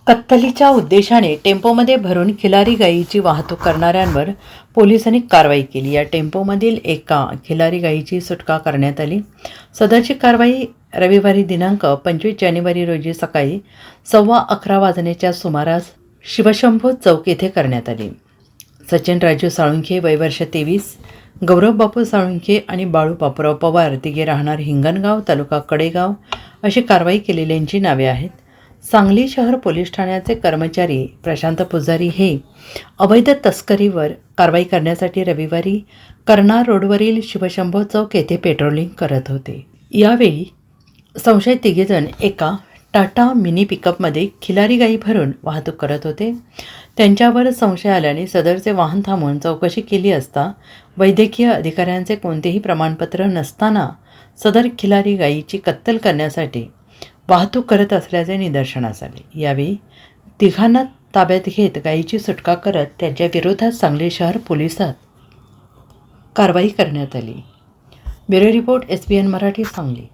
कत्तलीच्या उद्देशाने टेम्पोमध्ये भरून खिलारी गायीची वाहतूक करणाऱ्यांवर पोलिसांनी कारवाई केली। या टेम्पोमधील एका खिलारी गायीची सुटका करण्यात आली। सदरची कारवाई रविवारी दिनांक 25 जानेवारी रोजी सकाळी 11:15 वाजण्याच्या सुमारास शिवशंभो चौक येथे करण्यात आली। सचिन राजू साळुंखे वय वर्ष 23, गौरव बापू साळुंखे आणि बाळू बापूराव पवार तिघे राहणार हिंगणगाव तालुका कडेगाव अशी कारवाई केलेल्यांची नावे आहेत। सांगली शहर पोलीस ठाण्याचे कर्मचारी प्रशांत पुजारी हे अवैध तस्करीवर कारवाई करण्यासाठी रविवारी कर्नाळ रोडवरील शिवशंभो चौक येथे पेट्रोलिंग करत होते। यावेळी संशयित तिघेजण एका टाटा मिनी पिकअपमध्ये खिलारी गाई भरून वाहतूक करत होते। त्यांच्यावर संशय आल्याने सदरचे वाहन थांबवून चौकशी केली असता वैद्यकीय अधिकाऱ्यांचे कोणतेही प्रमाणपत्र नसताना सदर खिलारी गायीची कत्तल करण्यासाठी वाहतूक करत असल्याचे निदर्शनास आले। यावेळी तिघांना ताब्यात घेत गायीची सुटका करत त्यांच्या विरोधात सांगली शहर पोलिसात कारवाई करण्यात आली। Bureau report SBN Marathi Sangli.